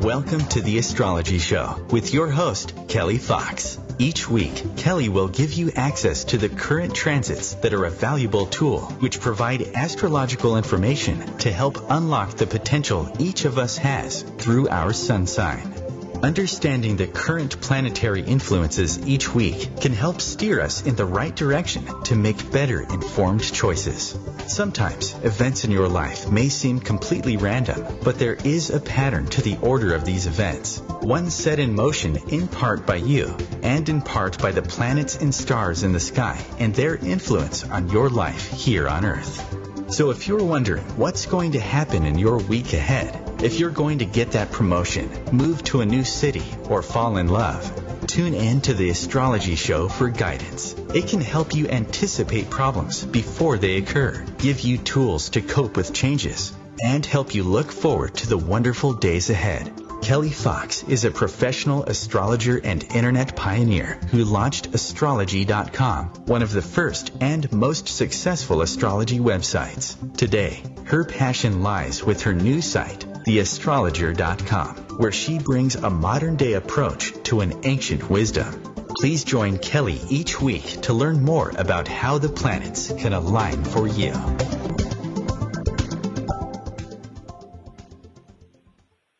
Welcome to the Astrology Show with your host, Kelly Fox. Each week, Kelly will give you access to the current transits that are a valuable tool which provide astrological information to help unlock the potential each of us has through our sun sign. Understanding the current planetary influences each week can help steer us in the right direction to make better informed choices. Sometimes events in your life may seem completely random, but there is a pattern to the order of these events, one set in motion in part by you and in part by the planets and stars in the sky and their influence on your life here on Earth. So if you're wondering what's going to happen in your week ahead, if you're going to get that promotion, move to a new city, or fall in love, tune in to the Astrology Show for guidance. It can help you anticipate problems before they occur, give you tools to cope with changes, and help you look forward to the wonderful days ahead. Kelly Fox is a professional astrologer and internet pioneer who launched astrology.com, one of the first and most successful astrology websites. Today, her passion lies with her new site, theastrologer.com, where she brings a modern-day approach to an ancient wisdom. Please join Kelly each week to learn more about how the planets can align for you.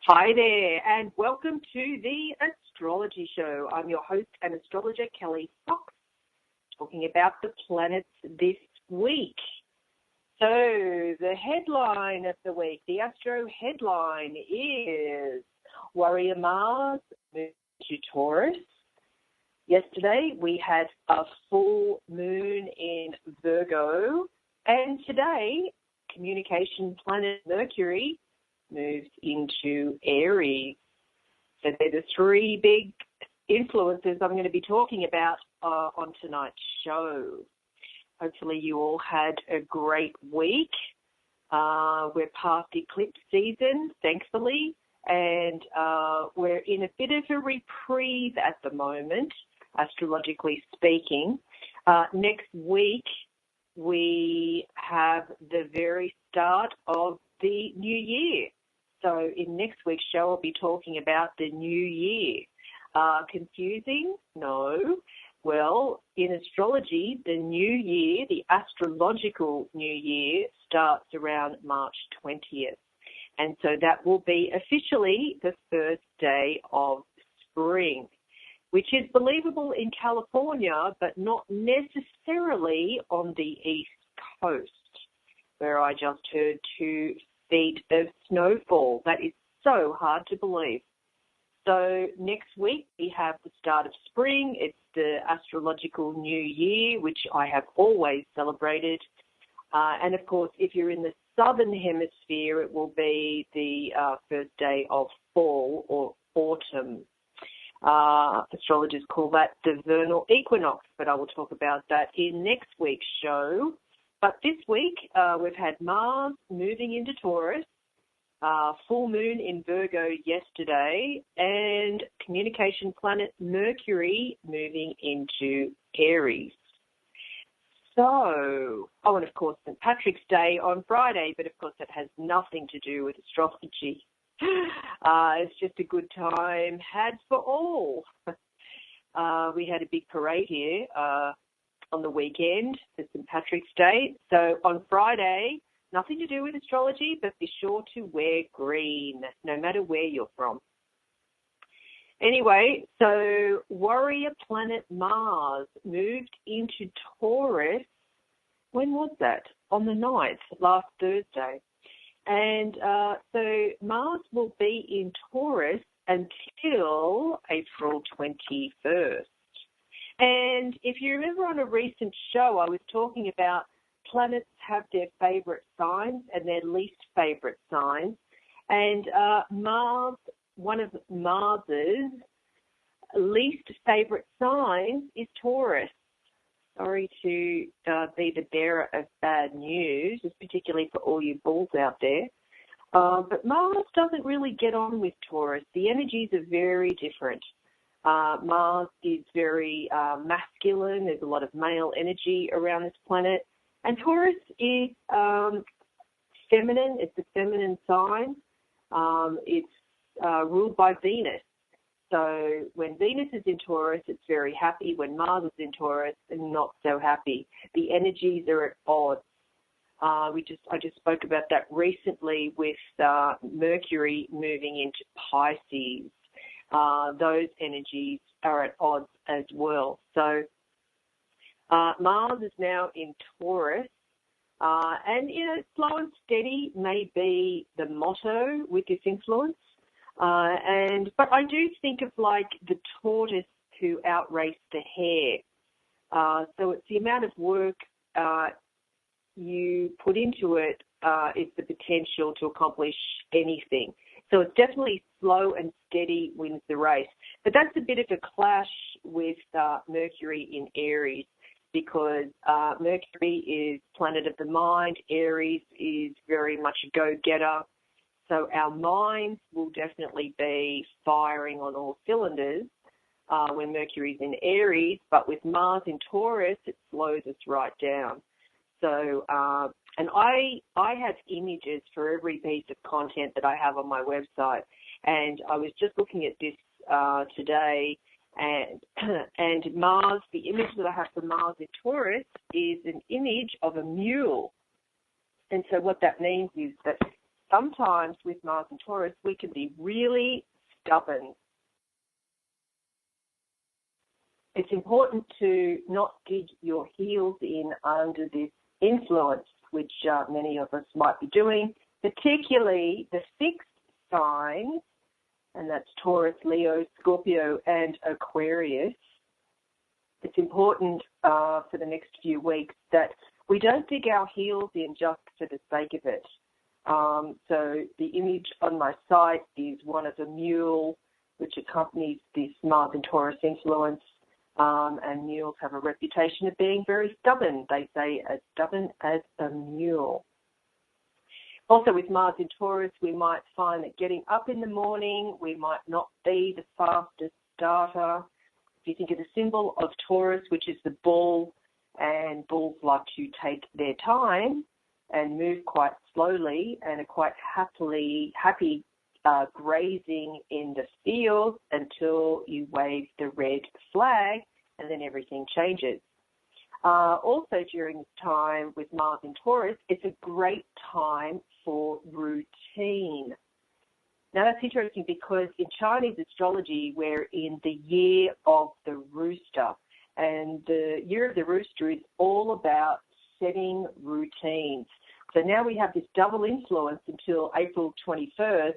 Hi there, and welcome to the Astrology Show. I'm your host and astrologer, Kelly Fox, talking about the planets this week. So, the headline of the week, the astro headline is Warrior Mars moved to Taurus. Yesterday, we had a full moon in Virgo, and today, communication planet Mercury moves into Aries. So they're the three big influences I'm going to be talking about on tonight's show. Hopefully you all had a great week. We're past eclipse season, thankfully, and we're in a bit of a reprieve at the moment, astrologically speaking. Next week, we have the very start of the new year. So in next week's show, I'll be talking about the new year. Confusing? No. Well, in astrology, the new year, the astrological new year, starts around March 20th. And so that will be officially the first day of spring, which is believable in California, but not necessarily on the East Coast, where I just heard 2 feet of snowfall. That is so hard to believe. So next week we have the start of spring. It's the astrological new year, which I have always celebrated. And of course, if you're in the southern hemisphere, it will be the first day of fall or autumn. Astrologers call that the vernal equinox, but I will talk about that in next week's show. But this week, we've had Mars moving into Taurus, full moon in Virgo yesterday, and communication planet Mercury moving into Aries. So, and of course, St. Patrick's Day on Friday, but of course that has nothing to do with astrology. It's just a good time had for all. We had a big parade here on the weekend for St. Patrick's Day. So on Friday, nothing to do with astrology, but be sure to wear green, no matter where you're from. Anyway, so warrior planet Mars moved into Taurus. When was that? On the 9th, last Thursday. And so Mars will be in Taurus until April 21st. And if you remember on a recent show, I was talking about planets have their favourite signs and their least favourite signs. And Mars, one of Mars's least favourite signs is Taurus. Sorry to be the bearer of bad news, particularly for all you bulls out there. But Mars doesn't really get on with Taurus. The energies are very different. Mars is very masculine. There's a lot of male energy around this planet. And Taurus is feminine. It's a feminine sign. It's ruled by Venus. So when Venus is in Taurus, it's very happy. When Mars is in Taurus, it's not so happy. The energies are at odds. I just spoke about that recently with Mercury moving into Pisces. Those energies are at odds as well. So Mars is now in Taurus. And, slow and steady may be the motto with this influence. But I do think of like the tortoise who outraced the hare. So it's the amount of work you put into it is the potential to accomplish anything. So it's definitely slow and steady wins the race. But that's a bit of a clash with Mercury in Aries, because Mercury is planet of the mind. Aries is very much a go-getter. So our minds will definitely be firing on all cylinders when Mercury's in Aries, but with Mars in Taurus, it slows us right down. So, and I have images for every piece of content that I have on my website, and I was just looking at this today, and Mars, the image that I have for Mars in Taurus is an image of a mule. And so what that means is that sometimes with Mars and Taurus, we can be really stubborn. It's important to not dig your heels in under this influence, which many of us might be doing, particularly the fixed signs, and that's Taurus, Leo, Scorpio, and Aquarius. It's important for the next few weeks that we don't dig our heels in just for the sake of it. So the image on my site is one of a mule, which accompanies this Mars and Taurus influence. And mules have a reputation of being very stubborn. They say as stubborn as a mule. Also with Mars in Taurus, we might find that getting up in the morning, we might not be the fastest starter. If you think of the symbol of Taurus, which is the bull, and bulls like to take their time and move quite slowly and are quite happy grazing in the field until you wave the red flag, and then everything changes. Also during this time with Mars in Taurus, it's a great time for routine. Now that's interesting because in Chinese astrology, we're in the year of the rooster, and the year of the rooster is all about setting routines. So now we have this double influence until April 21st,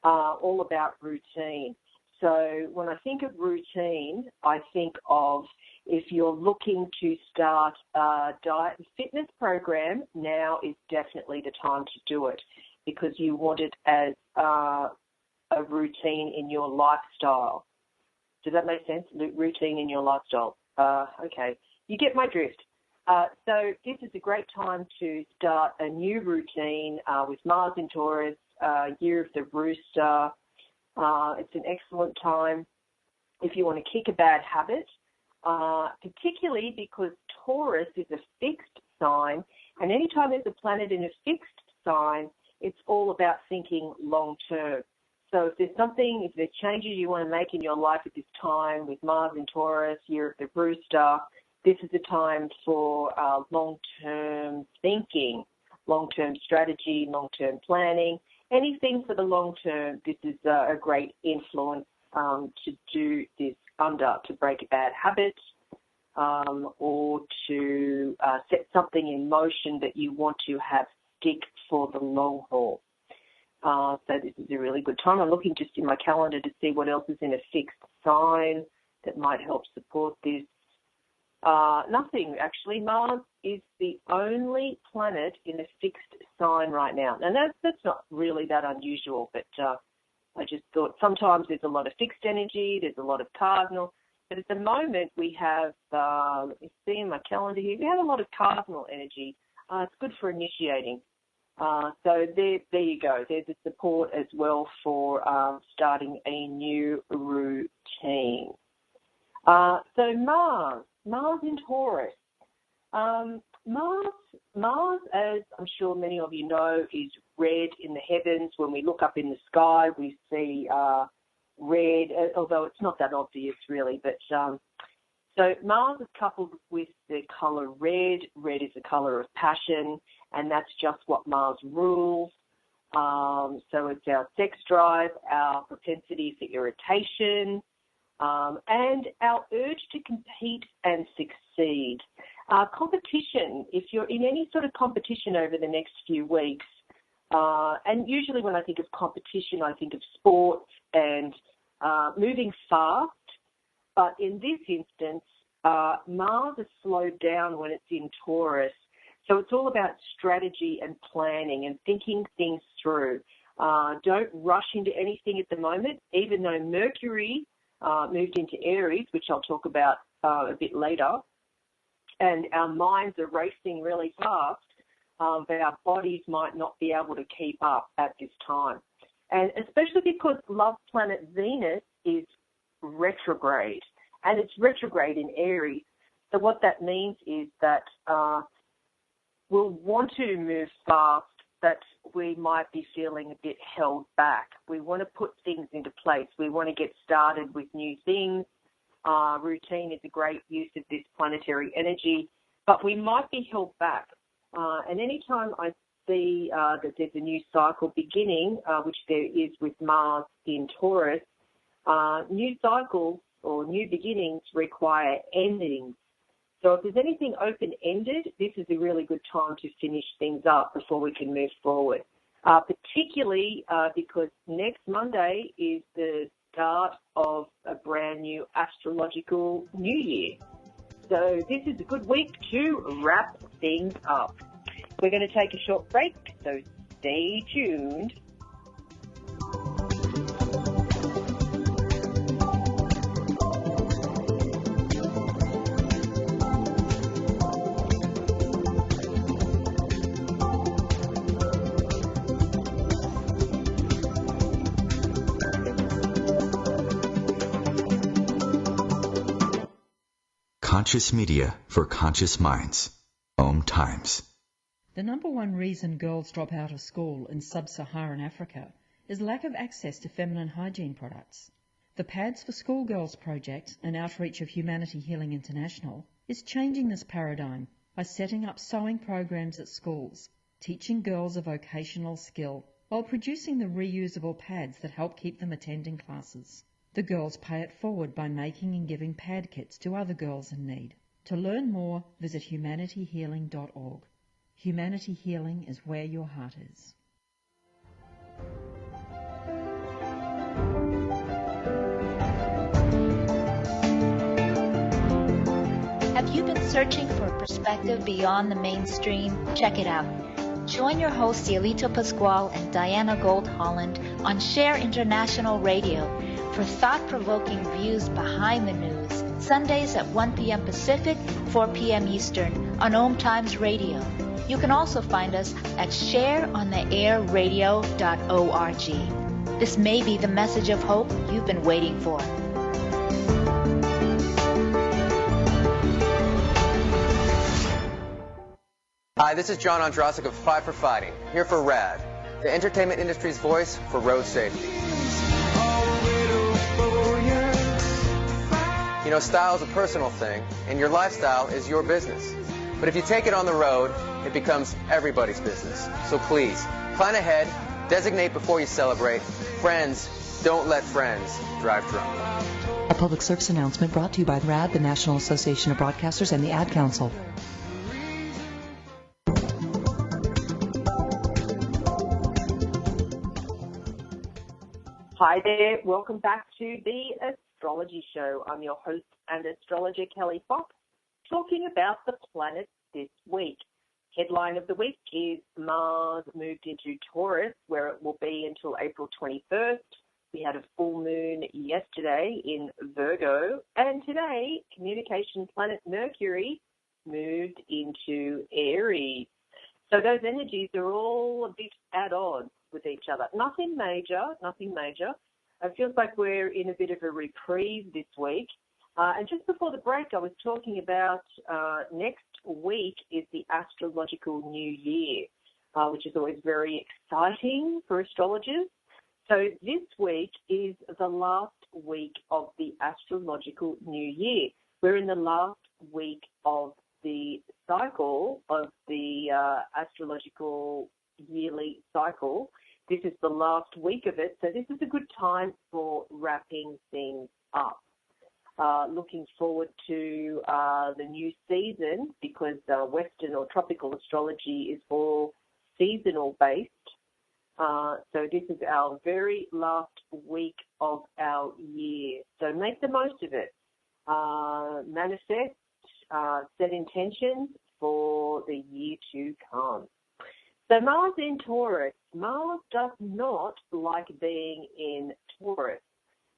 all about routine. So when I think of routine, I think of if you're looking to start a diet and fitness program, now is definitely the time to do it because you want it as a routine in your lifestyle. Does that make sense? Routine in your lifestyle. Okay. You get my drift. So this is a great time to start a new routine with Mars in Taurus, year of the rooster. It's an excellent time if you want to kick a bad habit, particularly because Taurus is a fixed sign, and anytime there's a planet in a fixed sign, it's all about thinking long term. So if there's changes you want to make in your life at this time with Mars in Taurus, year of the rooster, this is the time for long-term thinking, long-term strategy, long-term planning. Anything for the long term, this is a great influence to do this under, to break a bad habit or to set something in motion that you want to have stick for the long haul. So this is a really good time. I'm looking just in my calendar to see what else is in a fixed sign that might help support this. Nothing, actually. Mars is the only planet in a fixed sign right now. And that's not really that unusual, but I just thought sometimes there's a lot of fixed energy, there's a lot of cardinal, but at the moment we have, let me see in my calendar here, we have a lot of cardinal energy. It's good for initiating. So there you go. There's a support as well for starting a new routine. So Mars in Taurus. Mars, as I'm sure many of you know, is red in the heavens. When we look up in the sky, we see red, although it's not that obvious really. But so Mars is coupled with the colour red. Red is the colour of passion, and that's just what Mars rules. So it's our sex drive, our propensity for irritation, and our urge to compete and succeed. Competition, if you're in any sort of competition over the next few weeks, and usually when I think of competition, I think of sports and moving fast. But in this instance, Mars is slowed down when it's in Taurus. So it's all about strategy and planning and thinking things through. Don't rush into anything at the moment, even though Mercury moved into Aries, which I'll talk about a bit later, and our minds are racing really fast, but our bodies might not be able to keep up at this time. And especially because love planet Venus is retrograde, and it's retrograde in Aries. So what that means is that we'll want to move fast, but we might be feeling a bit held back. We want to put things into place. We want to get started with new things. Routine is a great use of this planetary energy, but we might be held back. And anytime I see that there's a new cycle beginning, which there is with Mars in Taurus, new cycles or new beginnings require endings. So if there's anything open-ended, this is a really good time to finish things up before we can move forward, particularly because next Monday is the start of a brand new astrological new year. So this is a good week to wrap things up. We're going to take a short break, so stay tuned. Conscious media for conscious minds. OMTimes. The number one reason girls drop out of school in sub-Saharan Africa is lack of access to feminine hygiene products. The Pads for Schoolgirls project, an outreach of Humanity Healing International, is changing this paradigm by setting up sewing programs at schools, teaching girls a vocational skill, while producing the reusable pads that help keep them attending classes. The girls pay it forward by making and giving pad kits to other girls in need. To learn more, visit humanityhealing.org. Humanity Healing is where your heart is. Have you been searching for a perspective beyond the mainstream? Check it out. Join your hosts Yelito Pascual and Diana Gold Holland on Share International Radio for thought-provoking views behind the news, Sundays at 1 p.m. Pacific, 4 p.m. Eastern on OMTimes Radio. You can also find us at shareontheairradio.org. This may be the message of hope you've been waiting for. Hi, this is John Ondrasik of Five for Fighting, here for RAD, the entertainment industry's voice for road safety. You know, style is a personal thing, and your lifestyle is your business. But if you take it on the road, it becomes everybody's business. So please, plan ahead, designate before you celebrate. Friends, don't let friends drive drunk. A public service announcement brought to you by RAD, the National Association of Broadcasters, and the Ad Council. Hi there, welcome back to the Astrology Show. I'm your host and astrologer Kelly Fox, talking about the planets this week. Headline of the week is Mars moved into Taurus, where it will be until April 21st. We had a full moon yesterday in Virgo, and today communication planet Mercury moved into Aries. So those energies are all a bit at odds with each other. Nothing major. It feels like we're in a bit of a reprieve this week. And just before the break, I was talking about next week is the astrological new year, which is always very exciting for astrologers. So this week is the last week of the astrological new year. We're in the last week of the cycle of the astrological yearly cycle. This is the last week of it, so this is a good time for wrapping things up. Looking forward to the new season because Western or tropical astrology is all seasonal based. So this is our very last week of our year. So make the most of it. Manifest, set intentions for the year to come. So Mars in Taurus. Mars does not like being in Taurus.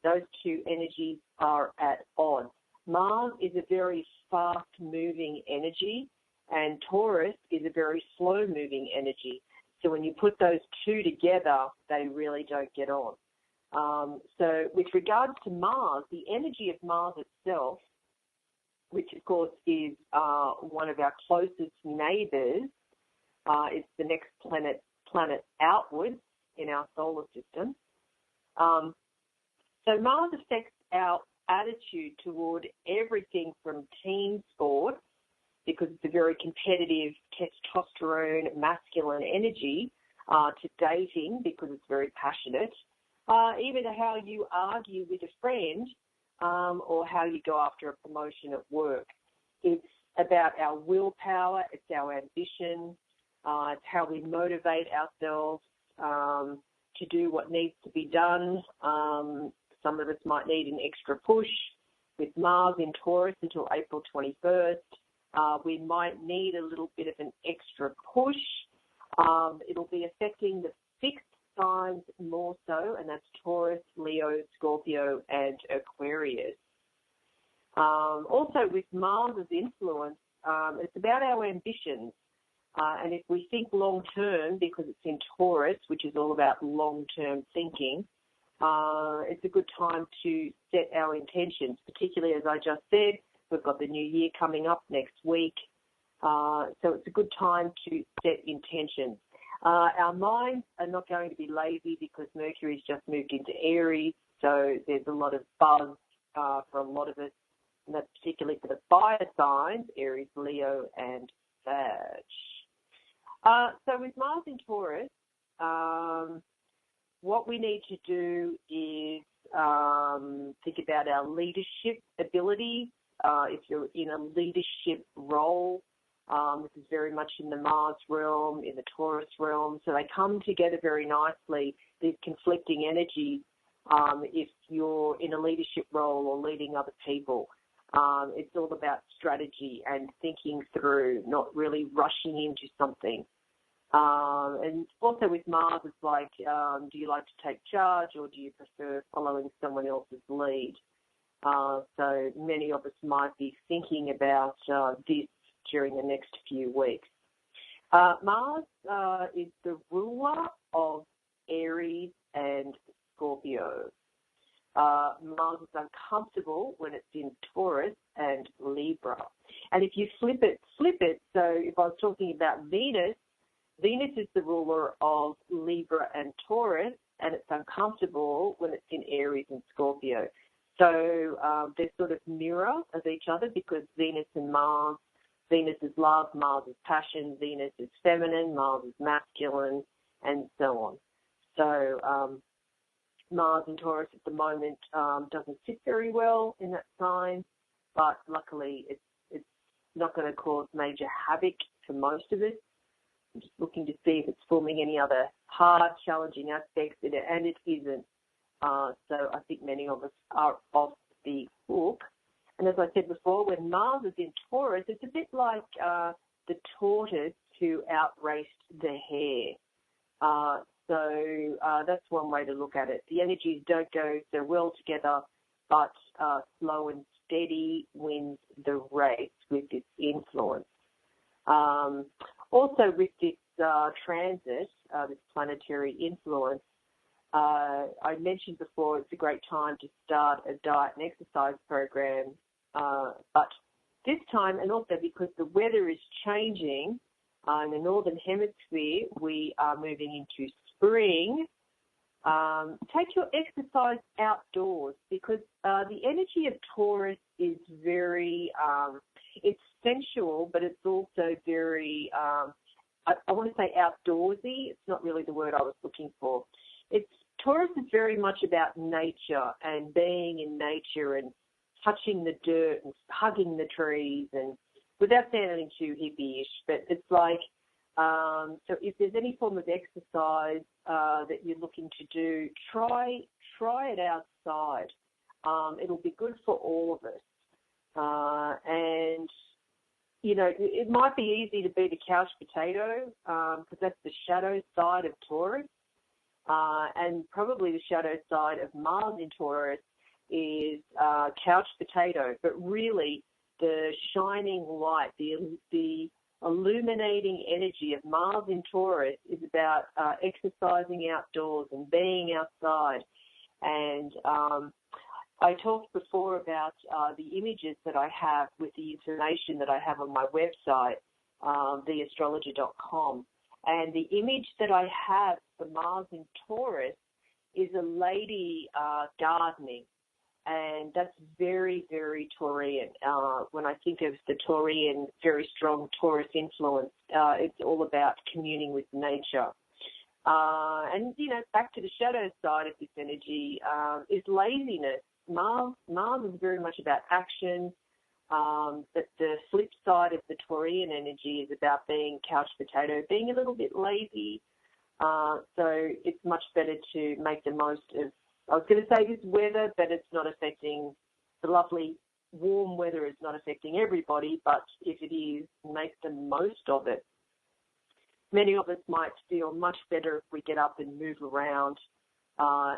Those two energies are at odds. Mars is a very fast-moving energy, and Taurus is a very slow-moving energy. So when you put those two together, they really don't get on. So with regards to Mars, the energy of Mars itself, which of course is one of our closest neighbours, it's the next planet outwards in our solar system. So Mars affects our attitude toward everything from team sport, because it's a very competitive testosterone, masculine energy, to dating because it's very passionate, even to how you argue with a friend or how you go after a promotion at work. It's about our willpower, it's our ambition, it's how we motivate ourselves to do what needs to be done. Some of us might need an extra push. With Mars in Taurus until April 21st, we might need a little bit of an extra push. It'll be affecting the fixed signs more so, and that's Taurus, Leo, Scorpio, and Aquarius. Also, with Mars' influence, it's about our ambitions. And if we think long-term, because it's in Taurus, which is all about long-term thinking, it's a good time to set our intentions, particularly, as I just said, we've got the new year coming up next week. So it's a good time to set intentions. Our minds are not going to be lazy because Mercury's just moved into Aries, so there's a lot of buzz for a lot of us, and that's particularly for the fire signs, Aries, Leo, and Sag. So with Mars in Taurus, what we need to do is think about our leadership ability. If you're in a leadership role, this is very much in the Mars realm, in the Taurus realm. So they come together very nicely, these conflicting energies, if you're in a leadership role or leading other people. It's all about strategy and thinking through, not really rushing into something. And also with Mars, it's like, do you like to take charge or do you prefer following someone else's lead? So many of us might be thinking about this during the next few weeks. Mars is the ruler of Aries and Scorpio. Mars is uncomfortable when it's in Taurus and Libra. And if you flip it, so if I was talking about Venus is the ruler of Libra and Taurus, and it's uncomfortable when it's in Aries and Scorpio. So they're sort of mirror of each other because Venus and Mars, Venus is love, Mars is passion, Venus is feminine, Mars is masculine, and so on. So Mars in Taurus at the moment doesn't sit very well in that sign, but luckily it's not going to cause major havoc for most of us. I'm just looking to see if it's forming any other hard, challenging aspects in it, and it isn't. So I think many of us are off the hook. And as I said before, when Mars is in Taurus, it's a bit like the tortoise who outraced the hare. So that's one way to look at it. The energies don't go so well together, but slow and steady wins the race with this influence. Also with this transit, this planetary influence, I mentioned before it's a great time to start a diet and exercise program But this time, and also because the weather is changing in the Northern Hemisphere, we are moving into spring. Take your exercise outdoors, because the energy of Taurus is very, it's sensual, but it's also very, I want to say outdoorsy. It's not really the word I was looking for. Taurus is very much about nature and being in nature and touching the dirt and hugging the trees, and without sounding too hippie-ish, but it's like, so if there's any form of exercise that you're looking to do, try it outside. It'll be good for all of us. And, you know, it might be easy to be the couch potato, because that's the shadow side of Taurus. And probably the shadow side of Mars in Taurus is couch potato. But really, the shining light, the illuminating energy of Mars in Taurus is about exercising outdoors and being outside. And I talked before about the images that I have with the information that I have on my website, theastrologer.com. And the image that I have for Mars in Taurus is a lady gardening. And that's very, very Taurian. When I think of the Taurian, very strong Taurus influence, it's all about communing with nature. And, you know, back to the shadow side of this energy is laziness. Mars is very much about action, but the flip side of the Taurian energy is about being couch potato, being a little bit lazy. So it's much better to make the most of, I was going to say this weather, but it's not affecting, the lovely warm weather is not affecting everybody, but if it is, make the most of it. Many of us might feel much better if we get up and move around,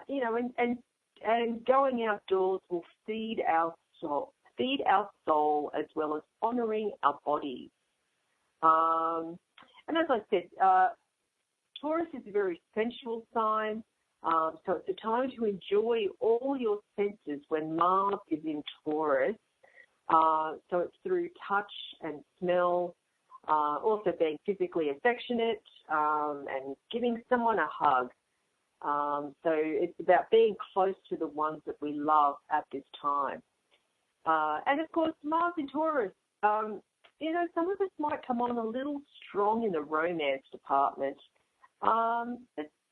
you know, and going outdoors will feed our soul as well as honouring our bodies. And as I said, Taurus is a very sensual sign. So it's a time to enjoy all your senses when Mars is in Taurus. So it's through touch and smell, also being physically affectionate and giving someone a hug. So it's about being close to the ones that we love at this time. And, of course, Mars in Taurus, you know, some of us might come on a little strong in the romance department.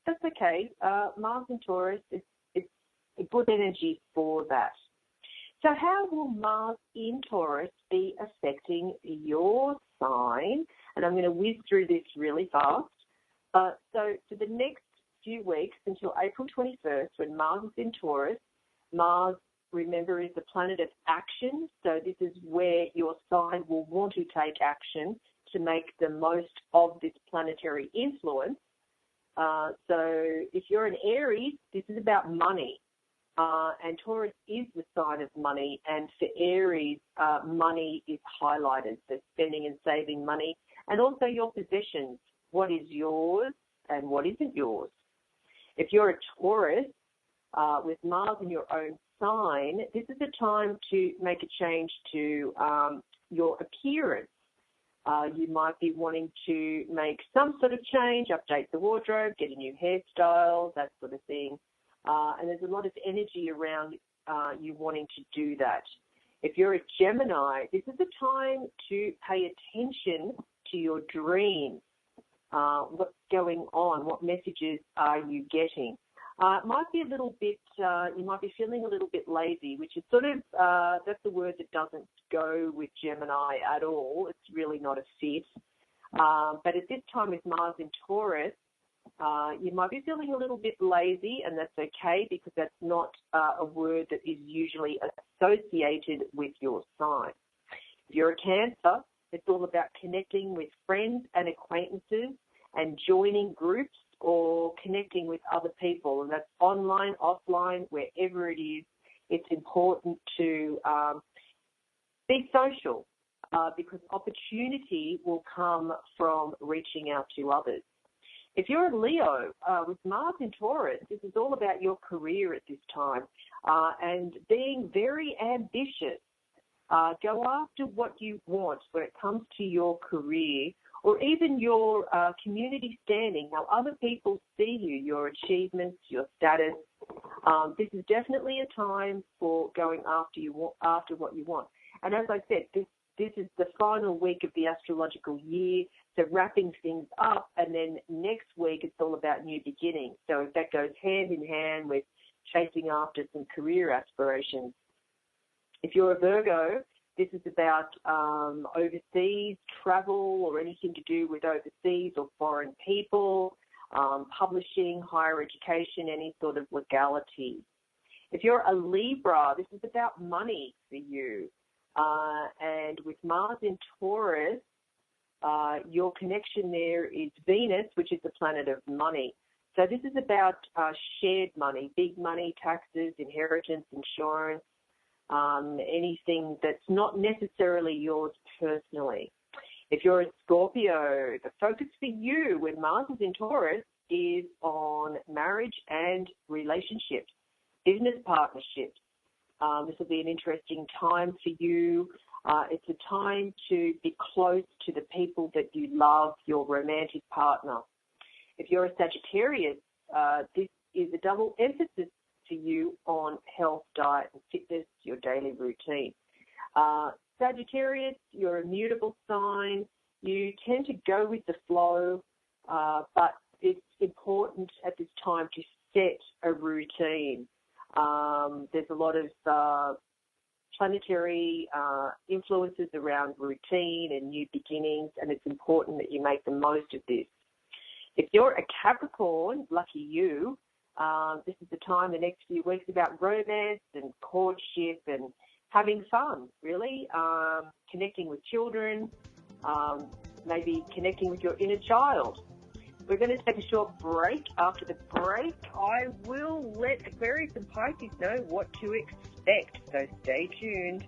That's okay. Mars in Taurus, it's a good energy for that. So how will Mars in Taurus be affecting your sign? And I'm going to whiz through this really fast. So for the next few weeks until April 21st, when Mars is in Taurus, Mars, remember, is the planet of action. So this is where your sign will want to take action to make the most of this planetary influence. So if you're an Aries, this is about money. And Taurus is the sign of money. And for Aries, money is highlighted. So spending and saving money. And also your possessions. What is yours and what isn't yours. If you're a Taurus with Mars in your own sign, this is the time to make a change to your appearance. You might be wanting to make some sort of change, update the wardrobe, get a new hairstyle, that sort of thing. And there's a lot of energy around you wanting to do that. If you're a Gemini, this is the time to pay attention to your dreams. What's going on? What messages are you getting? It might be a little bit, you might be feeling a little bit lazy, which is sort of, that's a word that doesn't go with Gemini at all. It's really not a fit. But at this time with Mars in Taurus, you might be feeling a little bit lazy, and that's okay because that's not a word that is usually associated with your sign. If you're a Cancer, it's all about connecting with friends and acquaintances and joining groups or connecting with other people, and that's online, offline, wherever it is. It's important to be social because opportunity will come from reaching out to others. If you're a Leo with Mars in Taurus, this is all about your career at this time and being very ambitious. Go after what you want when it comes to your career or even your community standing, how other people see you, your achievements, your status. This is definitely a time for going after what you want. And as I said, this is the final week of the astrological year, so wrapping things up, and then next week it's all about new beginnings. So that goes hand in hand with chasing after some career aspirations. If you're a Virgo, this is about overseas travel or anything to do with overseas or foreign people, publishing, higher education, any sort of legality. If you're a Libra, this is about money for you. And with Mars in Taurus, your connection there is Venus, which is the planet of money. So this is about shared money, big money, taxes, inheritance, insurance, anything that's not necessarily yours personally. If you're a Scorpio, the focus for you when Mars is in Taurus is on marriage and relationships, business partnerships. This will be an interesting time for you. It's a time to be close to the people that you love, your romantic partner. If you're a Sagittarius, this is a double emphasis for you on health, diet, and fitness, your daily routine. Sagittarius, you're a mutable sign. You tend to go with the flow, but it's important at this time to set a routine. There's a lot of planetary influences around routine and new beginnings, and it's important that you make the most of this. If you're a Capricorn, lucky you, this is the time, the next few weeks, about romance and courtship and having fun, really, connecting with children, maybe connecting with your inner child. We're going to take a short break. After the break, I will let Aquarius and Pisces know what to expect, so stay tuned.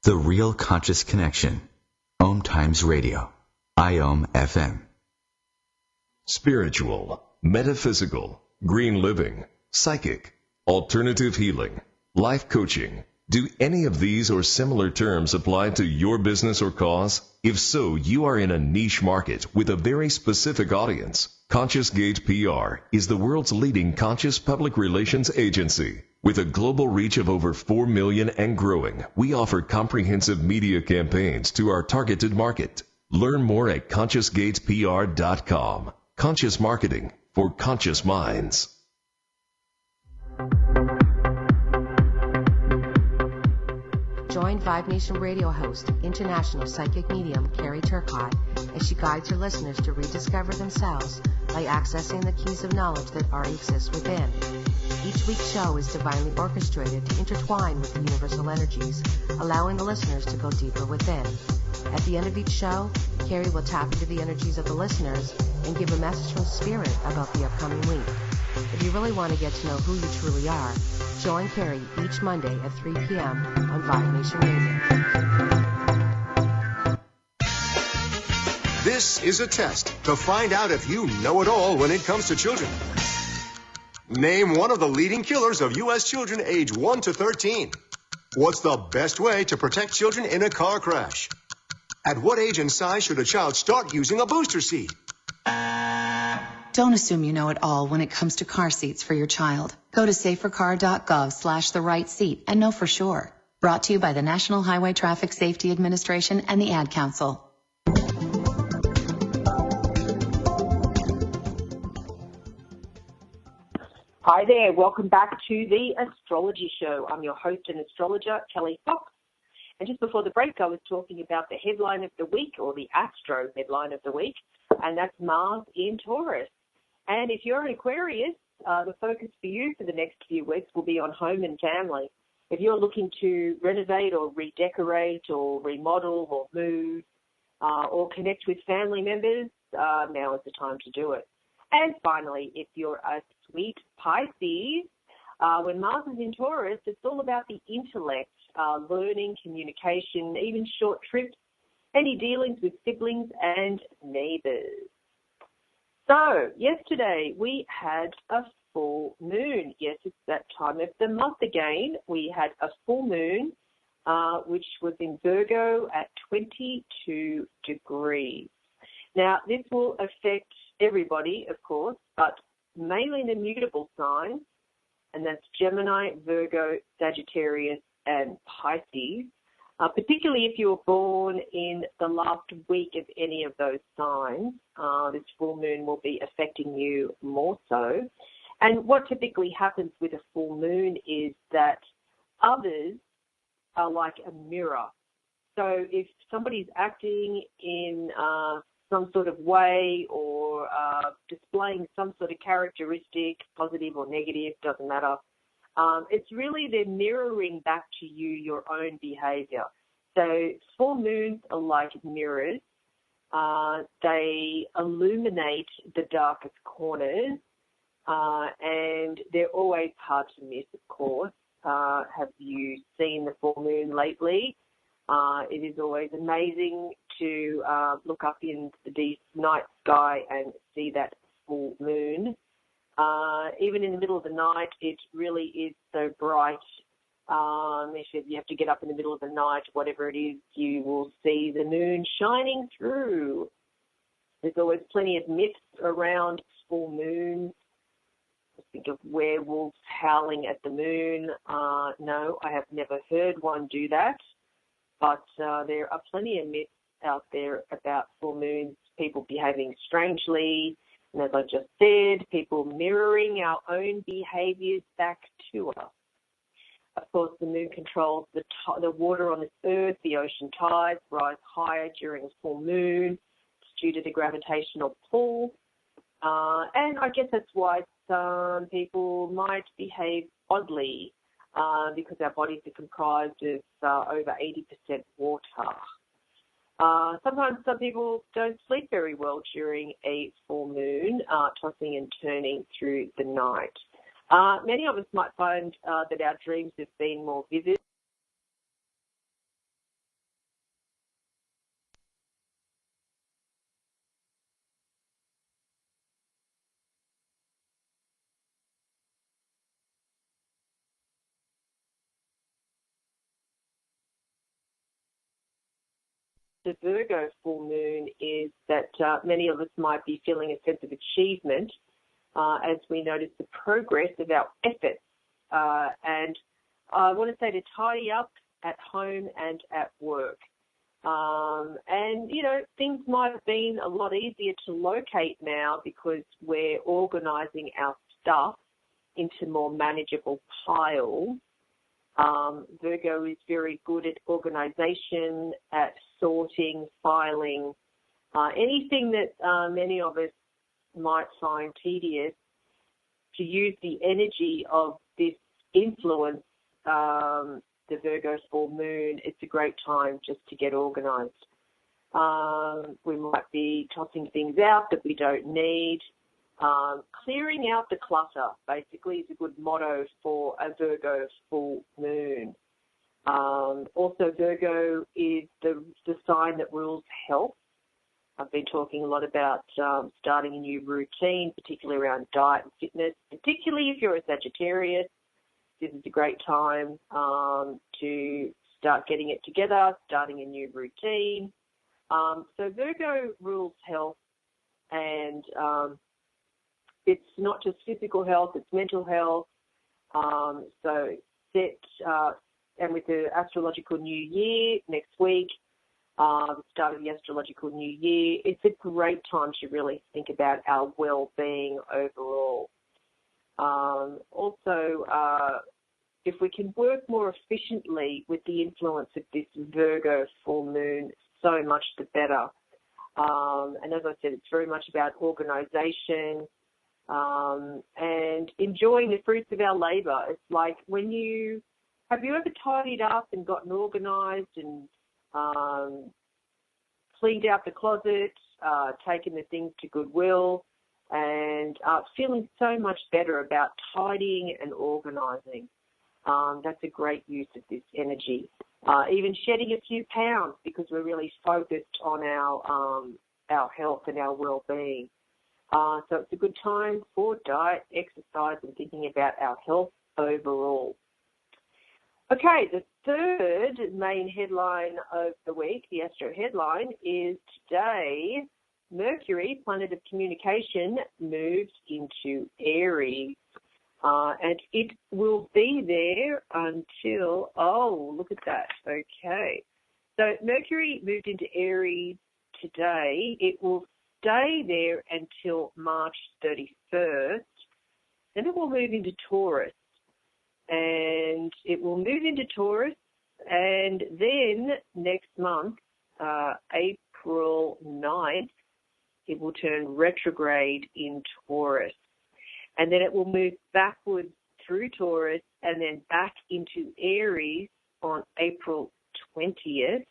The Real Conscious Connection. OMTimes Radio. IOM FM. Spiritual, metaphysical, green living, psychic, alternative healing, life coaching. Do any of these or similar terms apply to your business or cause? If so, you are in a niche market with a very specific audience. Conscious Gate PR is the world's leading conscious public relations agency. With a global reach of over 4 million and growing, we offer comprehensive media campaigns to our targeted market. Learn more at consciousgatepr.com. Conscious marketing for conscious minds. Join Vibe Nation radio host, international psychic medium Carrie Turcotte, as she guides her listeners to rediscover themselves by accessing the keys of knowledge that already exist within. Each week's show is divinely orchestrated to intertwine with the universal energies, allowing the listeners to go deeper within. At the end of each show, Carrie will tap into the energies of the listeners and give a message from Spirit about the upcoming week. If you really want to get to know who you truly are, join Carrie each Monday at 3 p.m. on Vibe Nation Radio. This is a test to find out if you know it all when it comes to children. Name one of the leading killers of U.S. children age 1 to 13. What's the best way to protect children in a car crash? At what age and size should a child start using a booster seat? Don't assume you know it all when it comes to car seats for your child. Go to safercar.gov/the-right-seat and know for sure. Brought to you by the National Highway Traffic Safety Administration and the Ad Council. Hi there, welcome back to the Astrology Show. I'm your host and astrologer, Kelly Fox. And just before the break, I was talking about the headline of the week, or the astro headline of the week, and that's Mars in Taurus. And if you're an Aquarius, the focus for you for the next few weeks will be on home and family. If you're looking to renovate or redecorate or remodel or move or connect with family members, now is the time to do it. And finally, if you're a sweet Pisces, When Mars is in Taurus, it's all about the intellect, learning, communication, even short trips, any dealings with siblings and neighbours. So, yesterday we had a full moon. Yes, it's that time of the month again. We had a full moon, which was in Virgo at 22 degrees. Now, this will affect everybody, of course, but mainly the mutable signs, and that's Gemini, Virgo, Sagittarius, and Pisces. Particularly if you were born in the last week of any of those signs, this full moon will be affecting you more so. And what typically happens with a full moon is that others are like a mirror. So if somebody's acting in some sort of way or displaying some sort of characteristic, positive or negative, doesn't matter, it's really they're mirroring back to you your own behaviour. So full moons are like mirrors. They illuminate the darkest corners, and they're always hard to miss, of course. Have you seen the full moon lately? It is always amazing to look up in the night sky and see that full moon. Even in the middle of the night, it really is so bright. If you have to get up in the middle of the night, whatever it is, you will see the moon shining through. There's always plenty of myths around full moons. Think of werewolves howling at the moon. No, I have never heard one do that. But there are plenty of myths out there about full moons, people behaving strangely, and as I just said, people mirroring our own behaviours back to us. Of course, the moon controls the water on this earth. The ocean tides rise higher during a full moon. It's due to the gravitational pull. And I guess that's why some people might behave oddly, because our bodies are comprised of over 80% water. Sometimes some people don't sleep very well during a full moon, tossing and turning through the night. Many of us might find that our dreams have been more vivid. The Virgo full moon is that many of us might be feeling a sense of achievement as we notice the progress of our efforts. And I want to say to tidy up at home and at work. And, you know, things might have been a lot easier to locate now because we're organising our stuff into more manageable piles. Virgo is very good at organisation, at sorting, filing, anything that many of us might find tedious. To use the energy of this influence, the Virgo full moon, it's a great time just to get organised. We might be tossing things out that we don't need. Clearing out the clutter, basically, is a good motto for a Virgo full moon. Also, Virgo is the sign that rules health. I've been talking a lot about starting a new routine, particularly around diet and fitness, particularly if you're a Sagittarius. This is a great time to start getting it together, starting a new routine. So Virgo rules health, and it's not just physical health, it's mental health. So and with the astrological new year next week, the start of the astrological new year, it's a great time to really think about our well-being overall. Also, if we can work more efficiently with the influence of this Virgo full moon, so much the better. And as I said, it's very much about organisation and enjoying the fruits of our labour. It's like have you ever tidied up and gotten organised and cleaned out the closet, taken the things to Goodwill, and feeling so much better about tidying and organising. That's a great use of this energy. Even shedding a few pounds because we're really focused on our health and our well-being. So it's a good time for diet, exercise, and thinking about our health overall. Okay, the third main headline of the week, the Astro headline, is today Mercury, planet of communication, moves into Aries. And it will be there until, look at that. Okay. So Mercury moved into Aries today. It will stay there until March 31st. Then it will move into Taurus. And it will move into Taurus. And then next month, April 9th, it will turn retrograde in Taurus. And then it will move backwards through Taurus and then back into Aries on April 20th.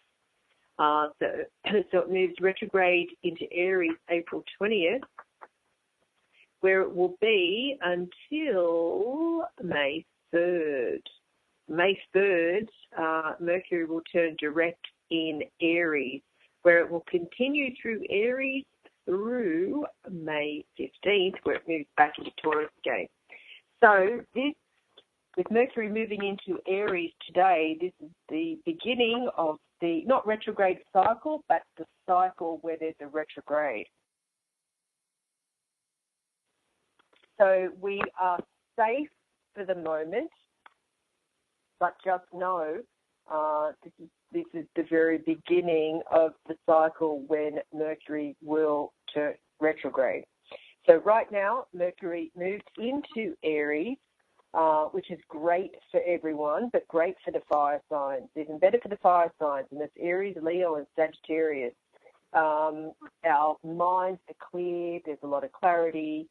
So it moves retrograde into Aries April 20th, where it will be until May 3rd. May 3rd, Mercury will turn direct in Aries, where it will continue through Aries through May 15th, where it moves back into Taurus again. So this, with Mercury moving into Aries today, this is the beginning of the, not retrograde cycle, but the cycle where there's a retrograde. So we are safe for the moment, but just know this is the very beginning of the cycle when Mercury will turn retrograde. So right now, Mercury moved into Aries, which is great for everyone, but great for the fire signs. Even better for the fire signs, and that's Aries, Leo, and Sagittarius. Our minds are clear. There's a lot of clarity.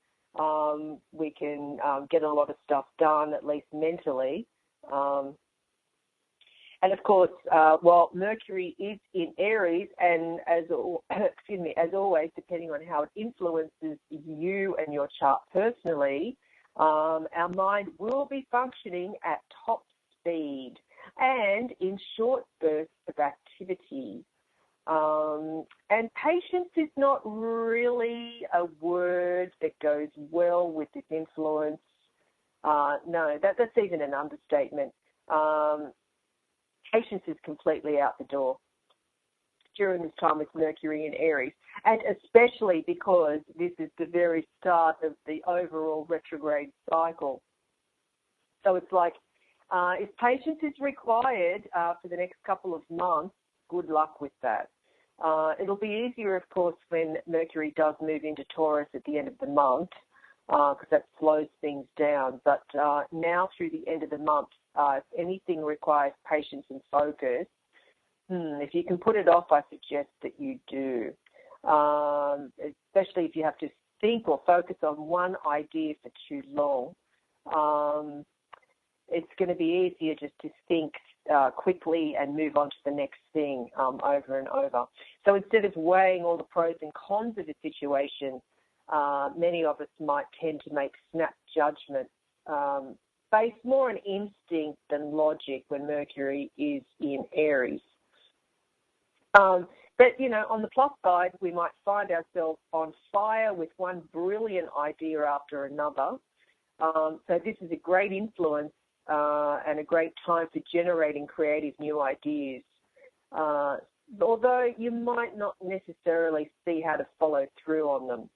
We can get a lot of stuff done, at least mentally. And of course, while Mercury is in Aries, and as always, depending on how it influences you and your chart personally, our mind will be functioning at top speed and in short bursts of activity. And patience is not really a word that goes well with this influence. No, that's even an understatement. Patience is completely out the door during this time with Mercury in Aries, and especially because this is the very start of the overall retrograde cycle. So it's like, if patience is required for the next couple of months, good luck with that. It'll be easier, of course, when Mercury does move into Taurus at the end of the month, because that slows things down. But now through the end of the month, if anything requires patience and focus, if you can put it off, I suggest that you do, especially if you have to think or focus on one idea for too long. It's going to be easier just to think quickly and move on to the next thing over and over. So instead of weighing all the pros and cons of a situation, many of us might tend to make snap judgments based more on instinct than logic when Mercury is in Aries. But, you know, on the plus side, we might find ourselves on fire with one brilliant idea after another. So this is a great influence and a great time for generating creative new ideas. Although you might not necessarily see how to follow through on them.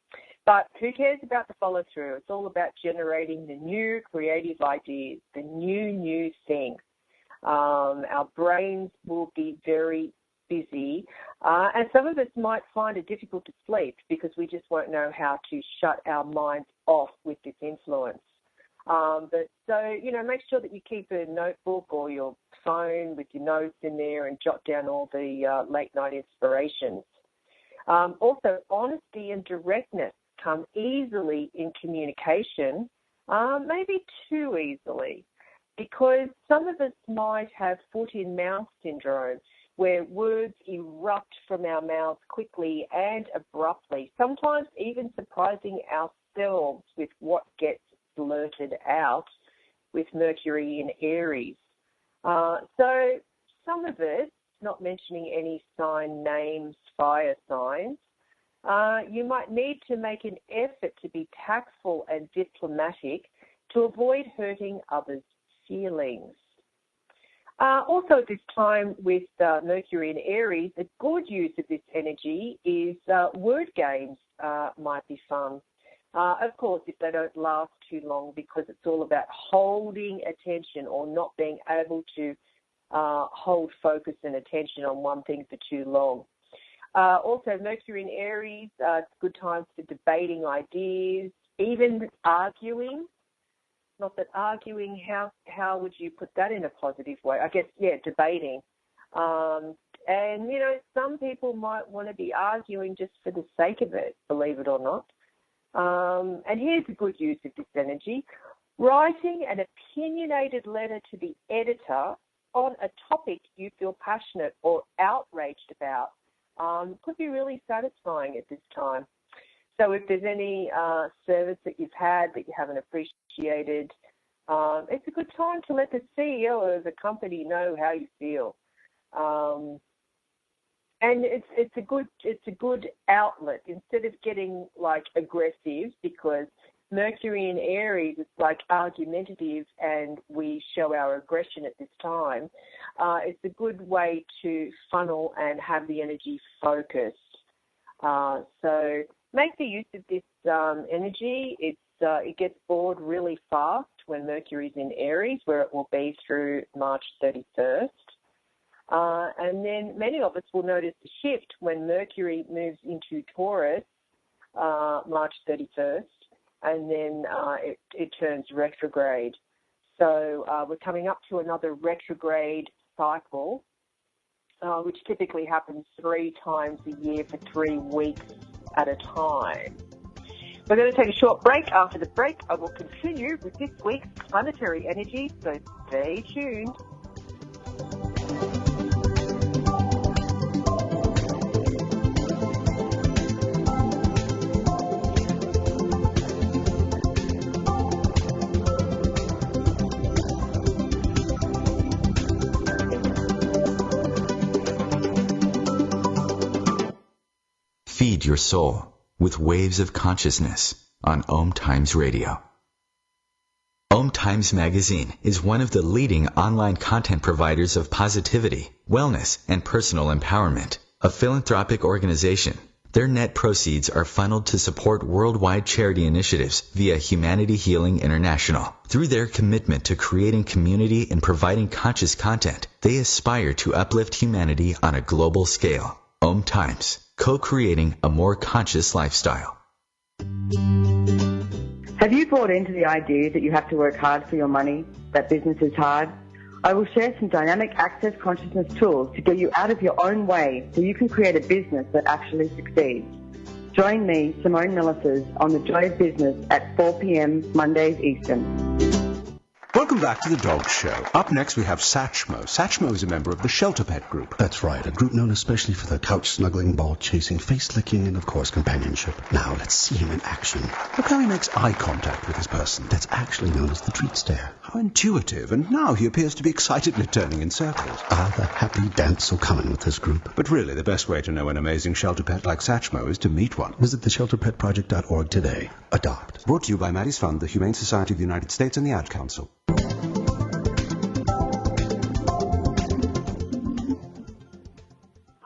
But who cares about the follow through? It's all about generating the new creative ideas, the new thing. Our brains will be very busy, and some of us might find it difficult to sleep because we just won't know how to shut our minds off with this influence. But so, you know, make sure that you keep a notebook or your phone with your notes in there and jot down all the late night inspirations. Also, honesty and directness come easily in communication, maybe too easily, because some of us might have foot-in-mouth syndrome, where words erupt from our mouths quickly and abruptly, sometimes even surprising themselves with what gets blurted out with Mercury in Aries. So some of it, not mentioning any sign names, fire signs, you might need to make an effort to be tactful and diplomatic to avoid hurting others' feelings. Also at this time with Mercury in Aries, a good use of this energy is word games might be fun. Of course, if they don't last too long, because it's all about holding attention or not being able to hold focus and attention on one thing for too long. Also, Mercury in Aries, it's good times for debating ideas, even arguing. Not that arguing, how would you put that in a positive way? I guess, yeah, debating. And, you know, some people might want to be arguing just for the sake of it, believe it or not. And here's a good use of this energy. Writing an opinionated letter to the editor on a topic you feel passionate or outraged about could be really satisfying at this time. So if there's any service that you've had that you haven't appreciated, it's a good time to let the CEO of the company know how you feel. And it's a good outlet instead of getting like aggressive, because Mercury in Aries is like argumentative and we show our aggression at this time. It's a good way to funnel and have the energy focused. So make the use of this energy. It gets bored really fast when Mercury's in Aries, where it will be through March 31st. And then many of us will notice a shift when Mercury moves into Taurus, March 31st, and then it turns retrograde. So we're coming up to another retrograde cycle, which typically happens 3 times a year for 3 weeks at a time. We're going to take a short break. After the break, I will continue with this week's planetary energy, so stay tuned. Feed your soul with waves of consciousness on OMTimes Radio. OMTimes Magazine is one of the leading online content providers of positivity, wellness, and personal empowerment. A philanthropic organization, their net proceeds are funneled to support worldwide charity initiatives via Humanity Healing International. Through their commitment to creating community and providing conscious content, they aspire to uplift humanity on a global scale. OMTimes, co-creating a more conscious lifestyle. Have you bought into the idea that you have to work hard for your money, that business is hard? I will share some dynamic access consciousness tools to get you out of your own way so you can create a business that actually succeeds. Join me, Simone Millicers, on The Joy of Business at 4 p.m. Mondays Eastern. Welcome back to the Dog Show. Up next we have Satchmo. Satchmo is a member of the Shelter Pet Group. That's right, a group known especially for their couch-snuggling, ball-chasing, face-licking, and of course companionship. Now let's see him in action. Look how he makes eye contact with his person. That's actually known as the treat stare. How intuitive, and now he appears to be excitedly turning in circles. Ah, the happy dance so common with this group. But really, the best way to know an amazing shelter pet like Satchmo is to meet one. Visit theshelterpetproject.org today. Adopt. Brought to you by Maddie's Fund, the Humane Society of the United States, and the Ad Council.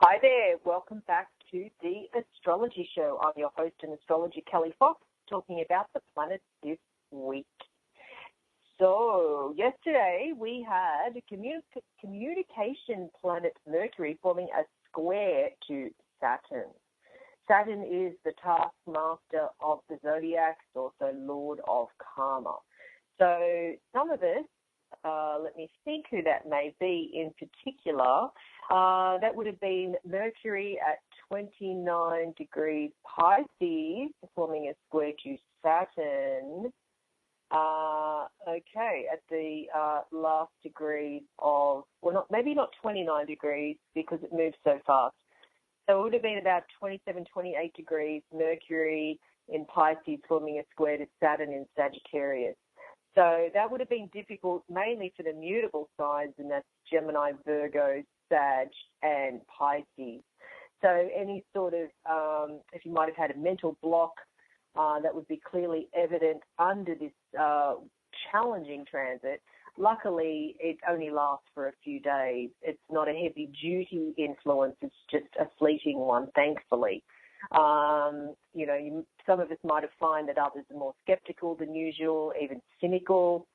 Hi there, welcome back to the Astrology Show. I'm your host and astrologer, Kelly Fox, talking about the planets this week. So, yesterday we had a communication planet Mercury forming a square to Saturn. Saturn is the taskmaster of the zodiac, also Lord of Karma. So, some of us, let me think who that may be in particular. That would have been Mercury at 29 degrees Pisces, forming a square to Saturn. Okay, at the last degree of, well, maybe not 29 degrees because it moves so fast. So it would have been about 27, 28 degrees Mercury in Pisces forming a square to Saturn in Sagittarius. So that would have been difficult mainly for the mutable signs, and that's Gemini, Virgo, Sag, and Pisces. So any sort of, if you might have had a mental block, that would be clearly evident under this challenging transit. Luckily, it only lasts for a few days. It's not a heavy-duty influence. It's just a fleeting one, thankfully. Some of us might have found that others are more skeptical than usual, even cynical.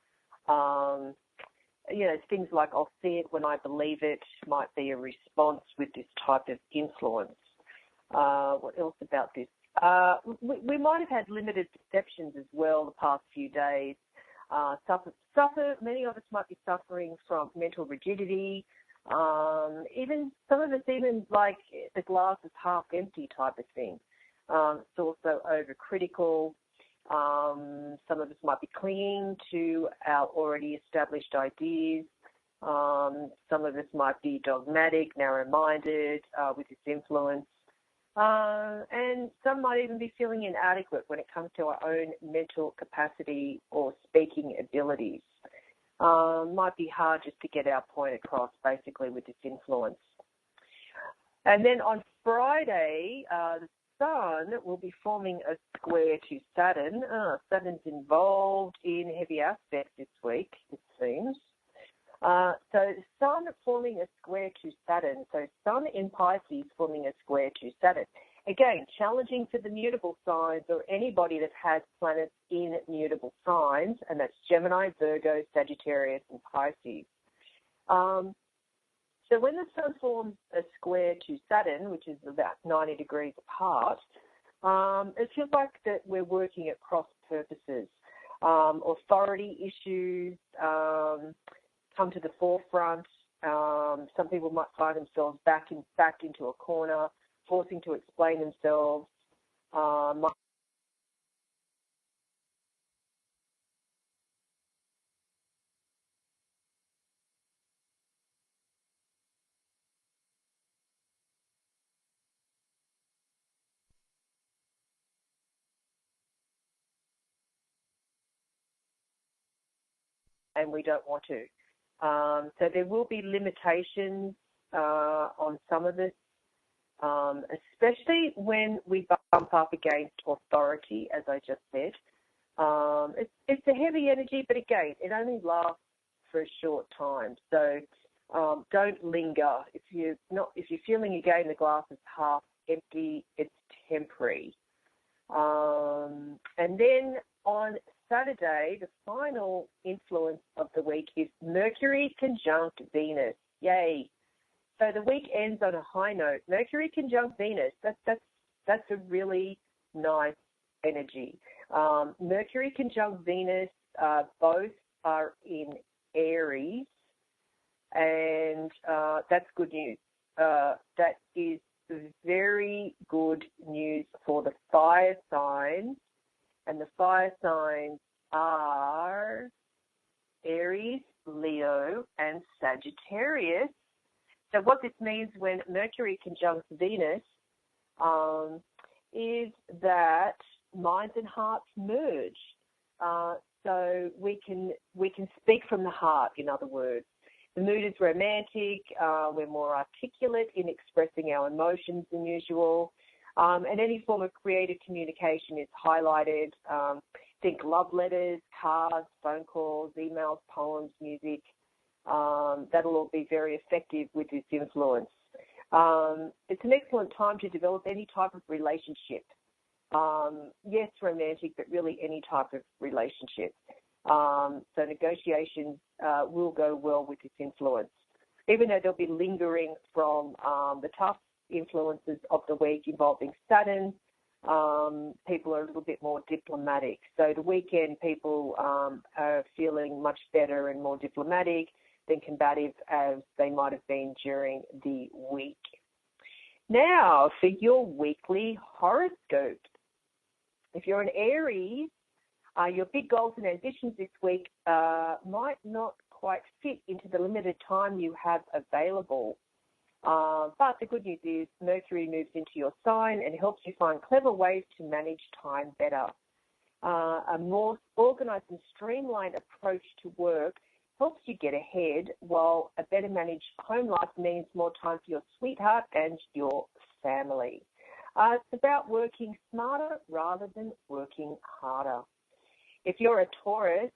Things like "I'll see it when I believe it" might be a response with this type of influence. What else about this? We might have had limited perceptions as well the past few days. Many of us might be suffering from mental rigidity. Even some of us, even like the glass is half empty type of thing. It's also overcritical. Some of us might be clinging to our already established ideas. Some of us might be dogmatic, narrow-minded with this influence. And some might even be feeling inadequate when it comes to our own mental capacity or speaking abilities. Might be hard just to get our point across, basically, with this influence. And then on Friday, the Sun will be forming a square to Saturn. Saturn's involved in heavy aspects this week, it seems. So Sun forming a square to Saturn. So Sun in Pisces forming a square to Saturn. Again, challenging for the mutable signs or anybody that has planets in mutable signs, and that's Gemini, Virgo, Sagittarius, and Pisces. So when the Sun forms a square to Saturn, which is about 90 degrees apart, it feels like that we're working at cross purposes. Authority issues come to the forefront. Some people might find themselves backed into a corner, forcing to explain themselves. And we don't want to. So there will be limitations on some of this, especially when we bump up against authority, as I just said. It's a heavy energy, but again, it only lasts for a short time. So don't linger. If you're feeling again the glass is half empty, it's temporary. And then on Saturday, the final influence of the week is Mercury conjunct Venus. Yay. So the week ends on a high note. Mercury conjunct Venus, that's a really nice energy. Mercury conjunct Venus, both are in Aries, and that's good news. That is very good news for the fire signs. And the fire signs are Aries, Leo, and Sagittarius. So what this means when Mercury conjuncts Venus is that minds and hearts merge. So we can speak from the heart, in other words. The mood is romantic. We're more articulate in expressing our emotions than usual. And any form of creative communication is highlighted. Think love letters, cards, phone calls, emails, poems, music. That'll all be very effective with this influence. It's an excellent time to develop any type of relationship. Yes, romantic, but really any type of relationship. So negotiations will go well with this influence, even though they'll be lingering from the tough influences of the week involving Saturn. People are a little bit more diplomatic. So the weekend, people are feeling much better and more diplomatic than combative as they might have been during the week. Now, for your weekly horoscope. If you're an Aries, your big goals and ambitions this week might not quite fit into the limited time you have available. But the good news is Mercury moves into your sign and helps you find clever ways to manage time better. A more organised and streamlined approach to work helps you get ahead, while a better managed home life means more time for your sweetheart and your family. It's about working smarter rather than working harder. If you're a Taurus,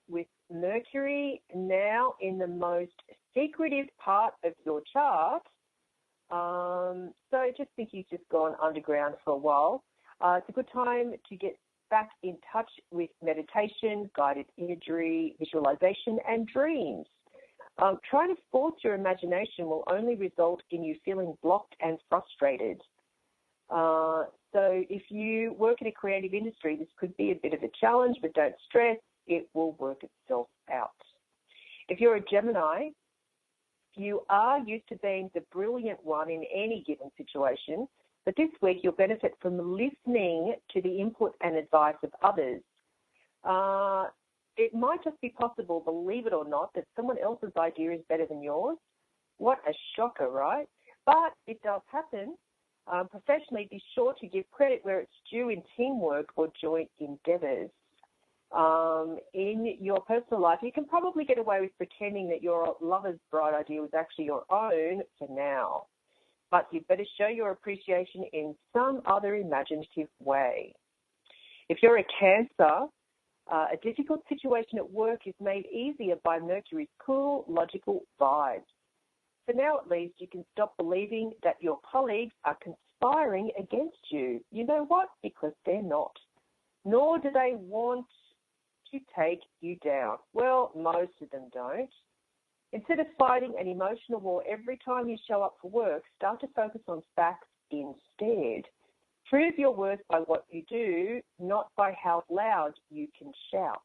with Mercury now in the most secretive part of your chart, so just think you've just gone underground for a while. It's a good time to get back in touch with meditation, guided imagery, visualization, and dreams. Trying to force your imagination will only result in you feeling blocked and frustrated. So if you work in a creative industry, this could be a bit of a challenge, but don't stress, it will work itself out. If you're a Gemini, you are used to being the brilliant one in any given situation, but this week you'll benefit from listening to the input and advice of others. It might just be possible, believe it or not, that someone else's idea is better than yours. What a shocker, right? But it does happen. Professionally, be sure to give credit where it's due in teamwork or joint endeavours. In your personal life, you can probably get away with pretending that your lover's bright idea was actually your own for now. But you better show your appreciation in some other imaginative way. If you're a Cancer, a difficult situation at work is made easier by Mercury's cool, logical vibes. For now, at least, you can stop believing that your colleagues are conspiring against you. You know what? Because they're not. Nor do they want to take you down. Well, most of them don't. Instead of fighting an emotional war every time you show up for work, start to focus on facts instead. Prove your worth by what you do, not by how loud you can shout.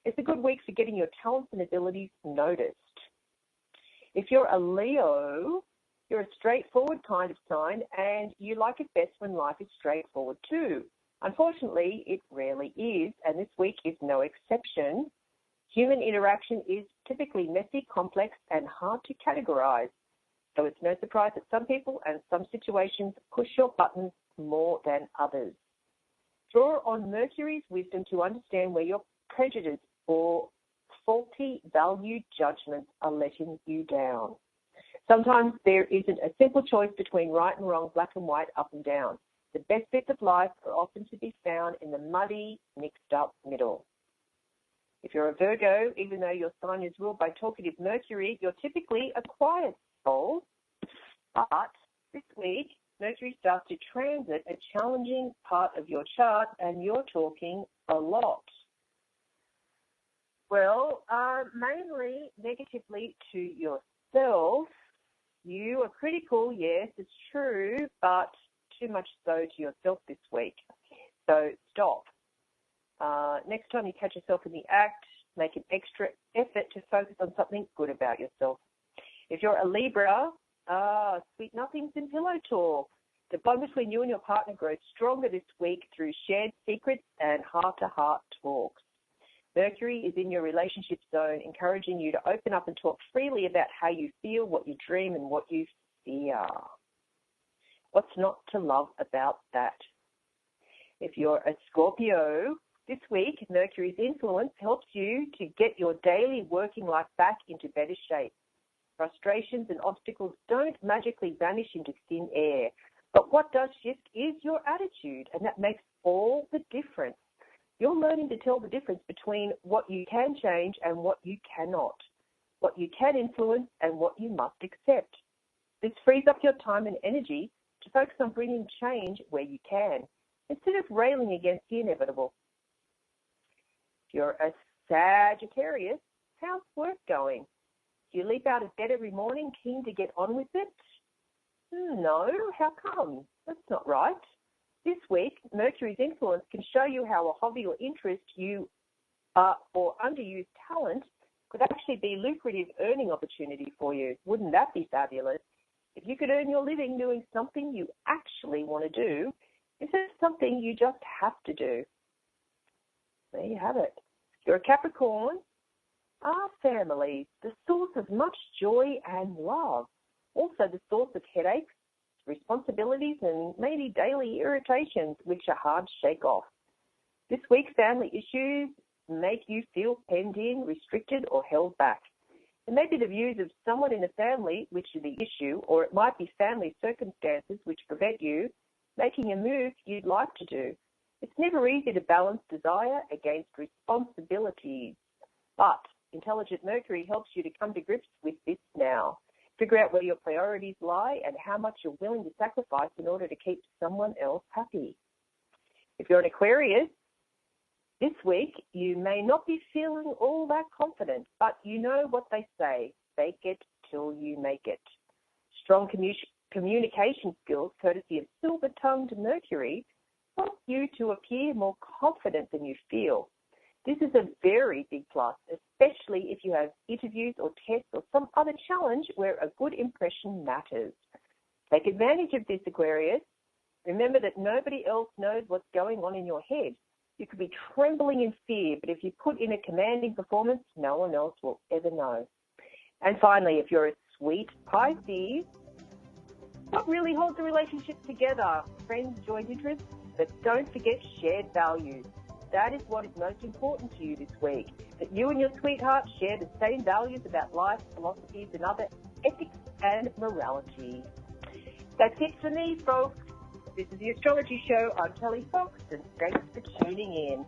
It's a good week for getting your talents and abilities noticed. If you're a Leo, you're a straightforward kind of sign, and you like it best when life is straightforward too. Unfortunately, it rarely is, and this week is no exception. Human interaction is typically messy, complex, and hard to categorize. So it's no surprise that some people and some situations push your buttons more than others. Draw on Mercury's wisdom to understand where your prejudice or faulty value judgments are letting you down. Sometimes there isn't a simple choice between right and wrong, black and white, up and down. The best bits of life are often to be found in the muddy, mixed-up middle. If you're a Virgo, even though your sign is ruled by talkative Mercury, you're typically a quiet soul. But this week, Mercury starts to transit a challenging part of your chart, and you're talking a lot. Well, mainly negatively to yourself. You are critical, yes, it's true, but too much so to yourself this week. So stop. Next time you catch yourself in the act, make an extra effort to focus on something good about yourself. If you're a Libra, sweet nothings in pillow talk. The bond between you and your partner grows stronger this week through shared secrets and heart-to-heart talks. Mercury is in your relationship zone, encouraging you to open up and talk freely about how you feel, what you dream, and what you fear. What's not to love about that? If you're a Scorpio, this week, Mercury's influence helps you to get your daily working life back into better shape. Frustrations and obstacles don't magically vanish into thin air, but what does shift is your attitude, and that makes all the difference. You're learning to tell the difference between what you can change and what you cannot, what you can influence and what you must accept. This frees up your time and energy to focus on bringing change where you can, instead of railing against the inevitable. If you're a Sagittarius, how's work going? Do you leap out of bed every morning keen to get on with it? No, how come? That's not right. This week, Mercury's influence can show you how a hobby or interest or underused talent could actually be a lucrative earning opportunity for you. Wouldn't that be fabulous? If you could earn your living doing something you actually want to do, instead of something you just have to do. There you have it. If you're a Capricorn, our family, the source of much joy and love. Also the source of headaches, responsibilities, and maybe daily irritations, which are hard to shake off. This week, family issues make you feel penned in, restricted, or held back. It may be the views of someone in the family which are the issue, or it might be family circumstances which prevent you making a move you'd like to do. It's never easy to balance desire against responsibilities, but intelligent Mercury helps you to come to grips with this now. Figure out where your priorities lie and how much you're willing to sacrifice in order to keep someone else happy. If you're an Aquarius, this week you may not be feeling all that confident, but you know what they say, fake it till you make it. Strong communication skills, courtesy of silver-tongued Mercury, help you to appear more confident than you feel. This is a very big plus, especially if you have interviews or tests or some other challenge where a good impression matters. Take advantage of this, Aquarius. Remember that nobody else knows what's going on in your head. You could be trembling in fear, but if you put in a commanding performance, no one else will ever know. And finally, if you're a sweet Pisces, what really holds a relationship together? Friends, joint interests, but don't forget shared values. That is what is most important to you this week, that you and your sweetheart share the same values about life, philosophies, and other ethics and morality. That's it for me, folks. This is the Astrology Show. I'm Kelly Fox, and thanks for tuning in.